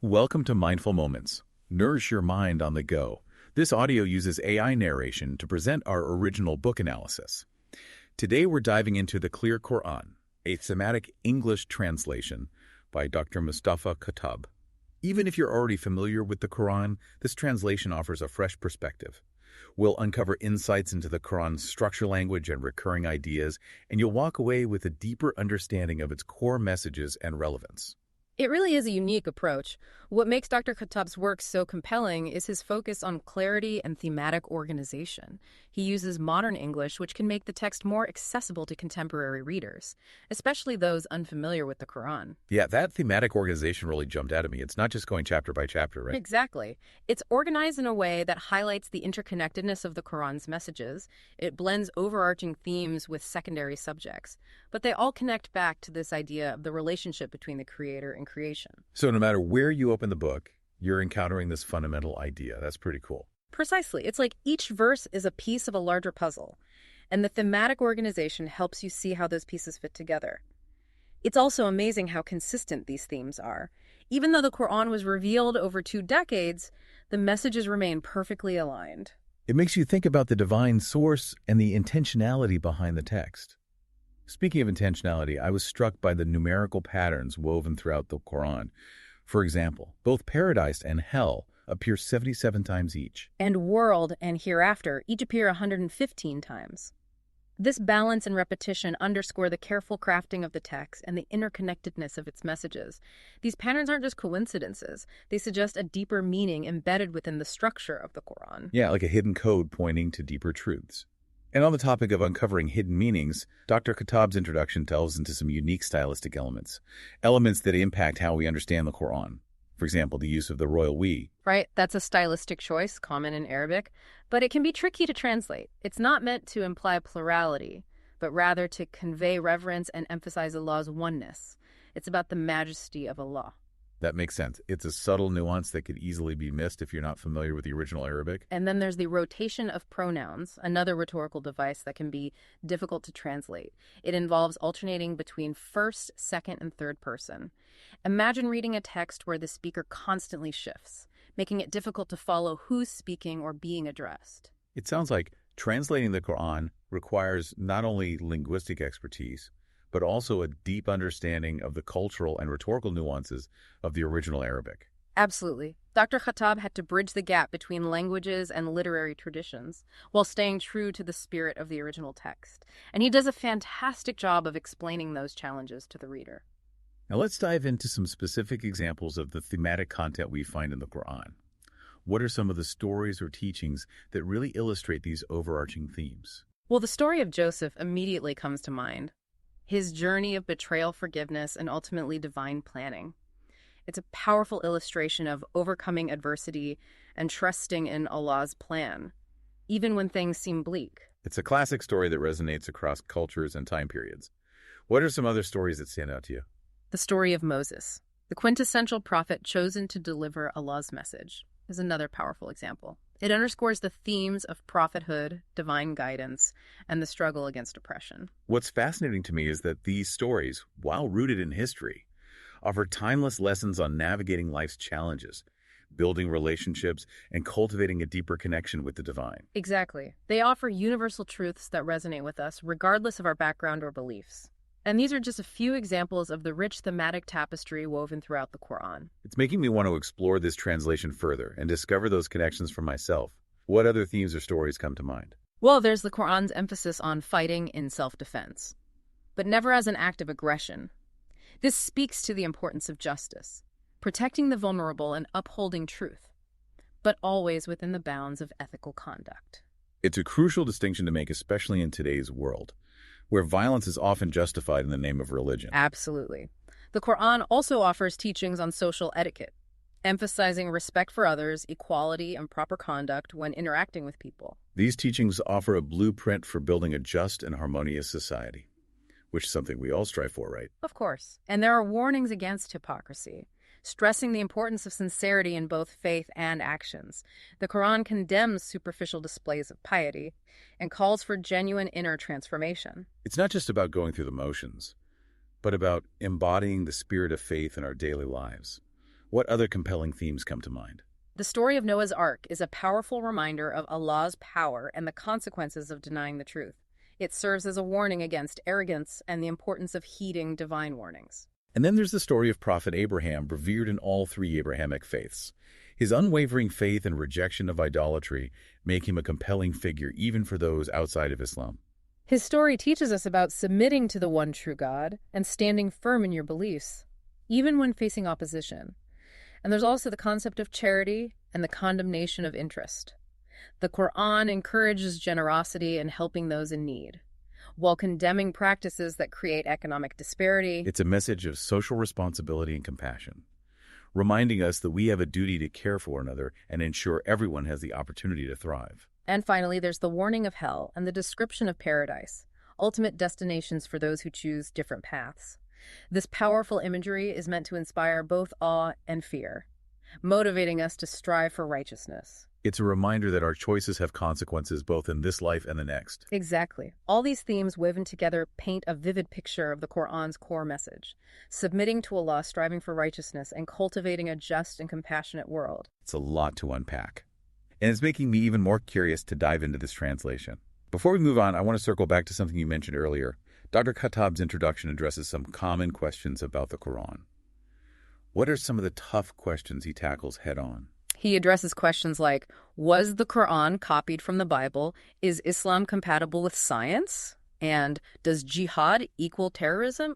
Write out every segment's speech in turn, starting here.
Welcome to Mindful Moments. Nourish your mind on the go. This audio uses AI narration to present our original book analysis. Today we're diving into the Clear Quran, a thematic English translation by Dr. Mustafa Khattab. Even if you're already familiar with the Quran, this translation offers a fresh perspective. We'll uncover insights into the Quran's structure language and recurring ideas, and you'll walk away with a deeper understanding of its core messages and relevance. It really is a unique approach. What makes Dr. Khattab's work so compelling is his focus on clarity and thematic organization. He uses modern English, which can make the text more accessible to contemporary readers, especially those unfamiliar with the Quran. Yeah, that thematic organization really jumped out at me. It's not just going chapter by chapter, right? Exactly. It's organized in a way that highlights the interconnectedness of the Quran's messages. It blends overarching themes with secondary subjects, but they all connect back to this idea of the relationship between the creator and creation. So no matter where you open the book, you're encountering this fundamental idea. That's pretty cool. Precisely. It's like each verse is a piece of a larger puzzle, and the thematic organization helps you see how those pieces fit together. It's also amazing how consistent these themes are. Even though the Quran was revealed over 2 decades, the messages remain perfectly aligned. It makes you think about the divine source and the intentionality behind the text. Speaking of intentionality, I was struck by the numerical patterns woven throughout the Quran. For example, both paradise and hell appear 77 times each. And world and hereafter each appear 115 times. This balance and repetition underscore the careful crafting of the text and the interconnectedness of its messages. These patterns aren't just coincidences. They suggest a deeper meaning embedded within the structure of the Quran. Yeah, like a hidden code pointing to deeper truths. And on the topic of uncovering hidden meanings, Dr. Khattab's introduction delves into some unique stylistic elements that impact how we understand the Quran. For example, the use of the royal we. Right, that's a stylistic choice, common in Arabic, but it can be tricky to translate. It's not meant to imply plurality, but rather to convey reverence and emphasize Allah's oneness. It's about the majesty of Allah. That makes sense. It's a subtle nuance that could easily be missed if you're not familiar with the original Arabic. And then there's the rotation of pronouns, another rhetorical device that can be difficult to translate. It involves alternating between first, second, and third person. Imagine reading a text where the speaker constantly shifts, making it difficult to follow who's speaking or being addressed. It sounds like translating the Quran requires not only linguistic expertise, but also a deep understanding of the cultural and rhetorical nuances of the original Arabic. Absolutely. Dr. Khattab had to bridge the gap between languages and literary traditions while staying true to the spirit of the original text. And he does a fantastic job of explaining those challenges to the reader. Now let's dive into some specific examples of the thematic content we find in the Quran. What are some of the stories or teachings that really illustrate these overarching themes? Well, the story of Joseph immediately comes to mind. His journey of betrayal, forgiveness, and ultimately divine planning. It's a powerful illustration of overcoming adversity and trusting in Allah's plan, even when things seem bleak. It's a classic story that resonates across cultures and time periods. What are some other stories that stand out to you? The story of Moses, the quintessential prophet chosen to deliver Allah's message, is another powerful example. It underscores the themes of prophethood, divine guidance, and the struggle against oppression. What's fascinating to me is that these stories, while rooted in history, offer timeless lessons on navigating life's challenges, building relationships, and cultivating a deeper connection with the divine. Exactly. They offer universal truths that resonate with us, regardless of our background or beliefs. And these are just a few examples of the rich thematic tapestry woven throughout the Quran. It's making me want to explore this translation further and discover those connections for myself. What other themes or stories come to mind? Well, there's the Quran's emphasis on fighting in self-defense, but never as an act of aggression. This speaks to the importance of justice, protecting the vulnerable and upholding truth, but always within the bounds of ethical conduct. It's a crucial distinction to make, especially in today's world, where violence is often justified in the name of religion. Absolutely. The Quran also offers teachings on social etiquette, emphasizing respect for others, equality, and proper conduct when interacting with people. These teachings offer a blueprint for building a just and harmonious society, which is something we all strive for, right? Of course. And there are warnings against hypocrisy, stressing the importance of sincerity in both faith and actions. The Quran condemns superficial displays of piety and calls for genuine inner transformation. It's not just about going through the motions, but about embodying the spirit of faith in our daily lives. What other compelling themes come to mind? The story of Noah's Ark is a powerful reminder of Allah's power and the consequences of denying the truth. It serves as a warning against arrogance and the importance of heeding divine warnings. And then there's the story of Prophet Abraham, revered in all three Abrahamic faiths. His unwavering faith and rejection of idolatry make him a compelling figure even for those outside of Islam. His story teaches us about submitting to the one true God and standing firm in your beliefs, even when facing opposition. And there's also the concept of charity and the condemnation of interest. The Quran encourages generosity and helping those in need, while condemning practices that create economic disparity. It's a message of social responsibility and compassion, reminding us that we have a duty to care for one another and ensure everyone has the opportunity to thrive. And finally, there's the warning of hell and the description of paradise, ultimate destinations for those who choose different paths. This powerful imagery is meant to inspire both awe and fear, motivating us to strive for righteousness. It's a reminder that our choices have consequences both in this life and the next. Exactly. All these themes woven together paint a vivid picture of the Quran's core message: submitting to Allah, striving for righteousness, and cultivating a just and compassionate world. It's a lot to unpack. And it's making me even more curious to dive into this translation. Before we move on, I want to circle back to something you mentioned earlier. Dr. Khattab's introduction addresses some common questions about the Quran. What are some of the tough questions he tackles head-on? He addresses questions like, was the Quran copied from the Bible? Is Islam compatible with science? And does jihad equal terrorism?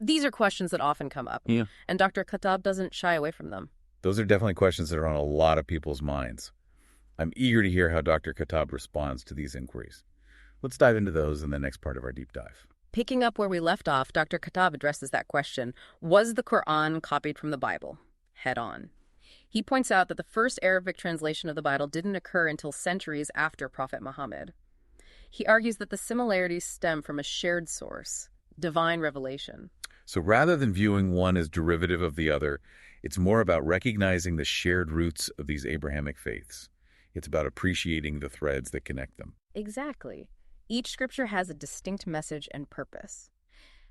These are questions that often come up. Yeah. And Dr. Khattab doesn't shy away from them. Those are definitely questions that are on a lot of people's minds. I'm eager to hear how Dr. Khattab responds to these inquiries. Let's dive into those in the next part of our deep dive. Picking up where we left off, Dr. Khattab addresses that question, was the Quran copied from the Bible? Head on. He points out that the first Arabic translation of the Bible didn't occur until centuries after Prophet Muhammad. He argues that the similarities stem from a shared source, divine revelation. So rather than viewing one as derivative of the other, it's more about recognizing the shared roots of these Abrahamic faiths. It's about appreciating the threads that connect them. Exactly. Each scripture has a distinct message and purpose.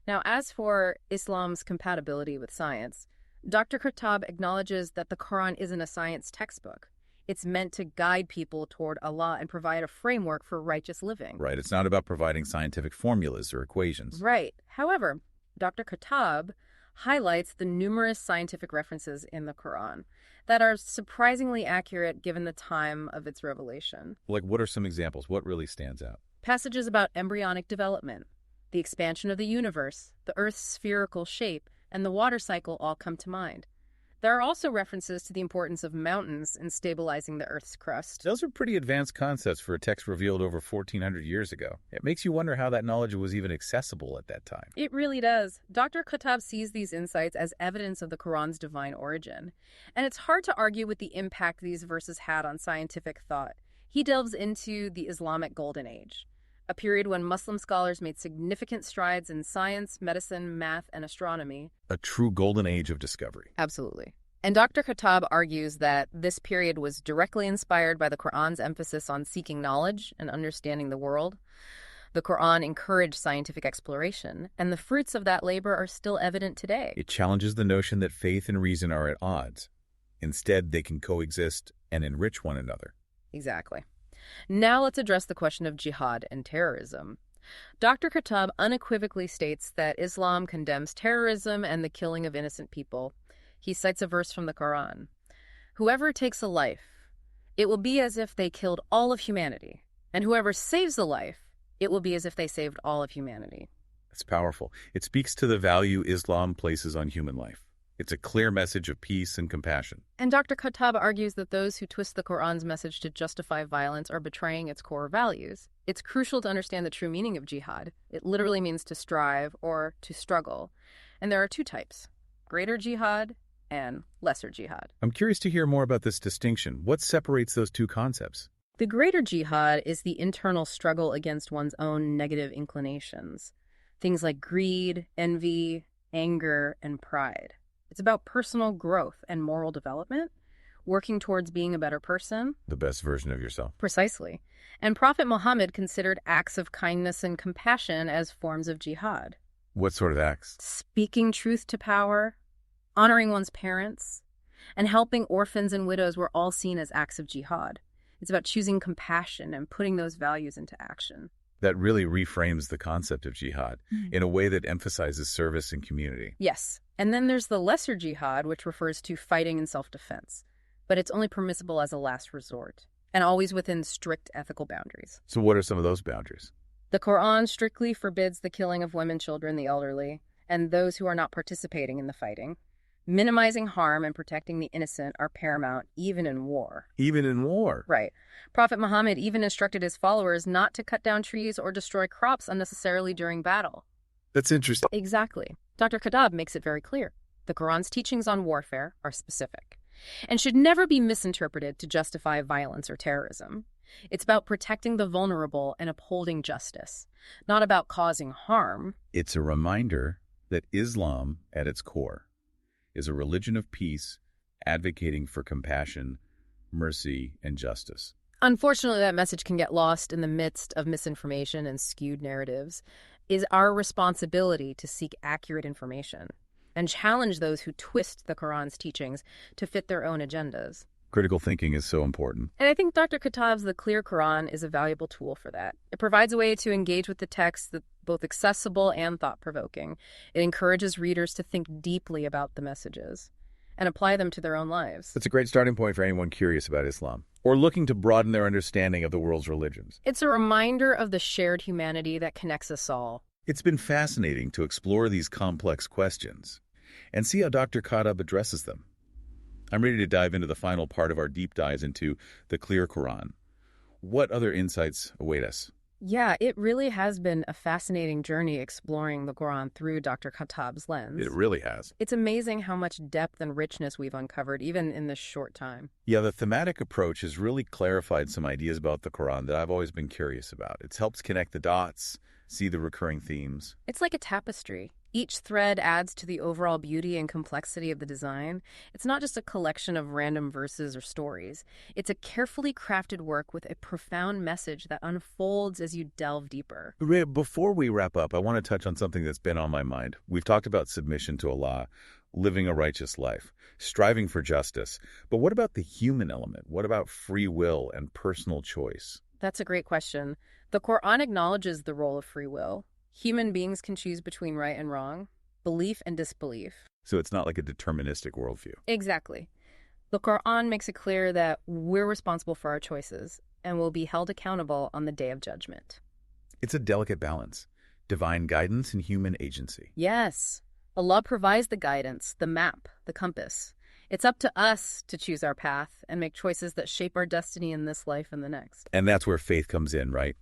Now, as for Islam's compatibility with science, Dr. Khattab acknowledges that the Quran isn't a science textbook. It's meant to guide people toward Allah and provide a framework for righteous living. Right. It's not about providing scientific formulas or equations. Right. However, Dr. Khattab highlights the numerous scientific references in the Quran that are surprisingly accurate given the time of its revelation. Like, what are some examples? What really stands out? Passages about embryonic development, the expansion of the universe, the Earth's spherical shape, and the water cycle all come to mind. There are also references to the importance of mountains in stabilizing the Earth's crust. Those are pretty advanced concepts for a text revealed over 1,400 years ago. It makes you wonder how that knowledge was even accessible at that time. It really does. Dr. Khattab sees these insights as evidence of the Quran's divine origin. And it's hard to argue with the impact these verses had on scientific thought. He delves into the Islamic Golden Age, a period when Muslim scholars made significant strides in science, medicine, math, and astronomy. A true golden age of discovery. Absolutely. And Dr. Khattab argues that this period was directly inspired by the Quran's emphasis on seeking knowledge and understanding the world. The Quran encouraged scientific exploration, and the fruits of that labor are still evident today. It challenges the notion that faith and reason are at odds. Instead, they can coexist and enrich one another. Exactly. Now let's address the question of jihad and terrorism. Dr. Khattab unequivocally states that Islam condemns terrorism and the killing of innocent people. He cites a verse from the Quran. Whoever takes a life, it will be as if they killed all of humanity. And whoever saves a life, it will be as if they saved all of humanity. That's powerful. It speaks to the value Islam places on human life. It's a clear message of peace and compassion. And Dr. Khattab argues that those who twist the Quran's message to justify violence are betraying its core values. It's crucial to understand the true meaning of jihad. It literally means to strive or to struggle. And there are two types: greater jihad and lesser jihad. I'm curious to hear more about this distinction. What separates those two concepts? The greater jihad is the internal struggle against one's own negative inclinations. Things like greed, envy, anger, and pride. It's about personal growth and moral development, working towards being a better person. The best version of yourself. Precisely. And Prophet Muhammad considered acts of kindness and compassion as forms of jihad. What sort of acts? Speaking truth to power, honoring one's parents, And helping orphans and widows were all seen as acts of jihad. It's about choosing compassion and putting those values into action. That really reframes the concept of jihad in a way that emphasizes service and community. Yes. And then there's the lesser jihad, which refers to fighting in self-defense. But it's only permissible as a last resort, and always within strict ethical boundaries. So what are some of those boundaries? The Quran strictly forbids the killing of women, children, the elderly, and those who are not participating in the fighting. Minimizing harm and protecting the innocent are paramount, even in war. Even in war? Right. Prophet Muhammad even instructed his followers not to cut down trees or destroy crops unnecessarily during battle. That's interesting. Exactly. Dr. Khattab makes it very clear. The Quran's teachings on warfare are specific and should never be misinterpreted to justify violence or terrorism. It's about protecting the vulnerable and upholding justice, not about causing harm. It's a reminder that Islam, at its core, is a religion of peace, advocating for compassion, mercy, and justice. Unfortunately, that message can get lost in the midst of misinformation and skewed narratives. It is our responsibility to seek accurate information and challenge those who twist the Quran's teachings to fit their own agendas. Critical thinking is so important. And I think Dr. Khattab's The Clear Quran is a valuable tool for that. It provides a way to engage with the text that's both accessible and thought-provoking. It encourages readers to think deeply about the messages and apply them to their own lives. That's a great starting point for anyone curious about Islam or looking to broaden their understanding of the world's religions. It's a reminder of the shared humanity that connects us all. It's been fascinating to explore these complex questions and see how Dr. Khattab addresses them. I'm ready to dive into the final part of our deep dives into the Clear Quran. What other insights await us? Yeah, it really has been a fascinating journey exploring the Quran through Dr. Khattab's lens. It really has. It's amazing how much depth and richness we've uncovered, even in this short time. Yeah, the thematic approach has really clarified some ideas about the Quran that I've always been curious about. It's helped connect the dots, see the recurring themes. It's like a tapestry. Each thread adds to the overall beauty and complexity of the design. It's not just a collection of random verses or stories. It's a carefully crafted work with a profound message that unfolds as you delve deeper. Before we wrap up, I want to touch on something that's been on my mind. We've talked about submission to Allah, living a righteous life, striving for justice. But what about the human element? What about free will and personal choice? That's a great question. The Quran acknowledges the role of free will. Human beings can choose between right and wrong, belief and disbelief. So it's not like a deterministic worldview. Exactly. The Quran makes it clear that we're responsible for our choices and will be held accountable on the Day of Judgment. It's a delicate balance, divine guidance and human agency. Yes. Allah provides the guidance, the map, the compass. It's up to us to choose our path and make choices that shape our destiny in this life and the next. And that's where faith comes in, right?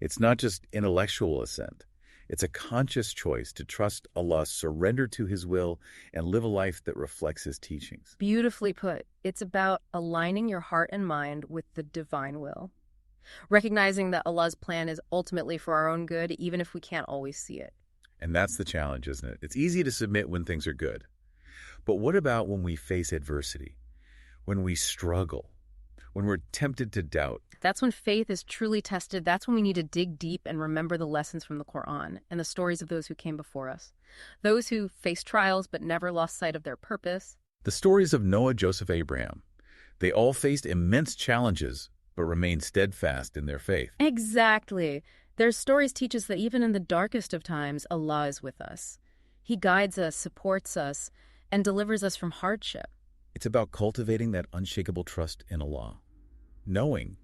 It's not just intellectual assent. It's a conscious choice to trust Allah, surrender to His will, and live a life that reflects His teachings. Beautifully put. It's about aligning your heart and mind with the divine will. Recognizing that Allah's plan is ultimately for our own good, even if we can't always see it. And that's the challenge, isn't it? It's easy to submit when things are good. But what about when we face adversity? When we struggle? When we're tempted to doubt? That's when faith is truly tested. That's when we need to dig deep and remember the lessons from the Quran and the stories of those who came before us. Those who faced trials but never lost sight of their purpose. The stories of Noah, Joseph, Abraham. They all faced immense challenges but remained steadfast in their faith. Exactly. Their stories teach us that even in the darkest of times, Allah is with us. He guides us, supports us, and delivers us from hardship. It's about cultivating that unshakable trust in Allah, knowing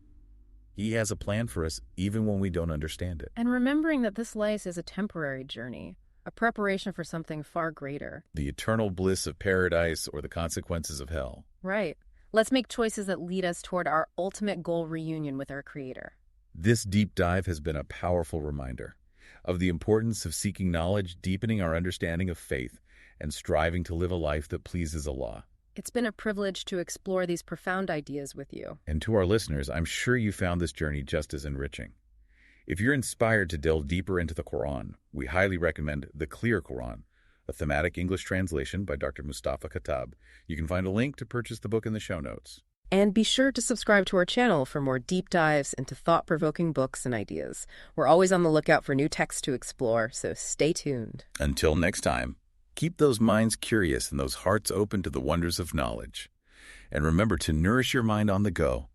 He has a plan for us even when we don't understand it. And remembering that this life is a temporary journey, a preparation for something far greater. The eternal bliss of paradise or the consequences of hell. Right. Let's make choices that lead us toward our ultimate goal, reunion with our Creator. This deep dive has been a powerful reminder of the importance of seeking knowledge, deepening our understanding of faith, and striving to live a life that pleases Allah. It's been a privilege to explore these profound ideas with you. And to our listeners, I'm sure you found this journey just as enriching. If you're inspired to delve deeper into the Quran, we highly recommend The Clear Quran, a thematic English translation by Dr. Mustafa Khattab. You can find a link to purchase the book in the show notes. And be sure to subscribe to our channel for more deep dives into thought-provoking books and ideas. We're always on the lookout for new texts to explore, so stay tuned. Until next time, keep those minds curious and those hearts open to the wonders of knowledge. And remember to nourish your mind on the go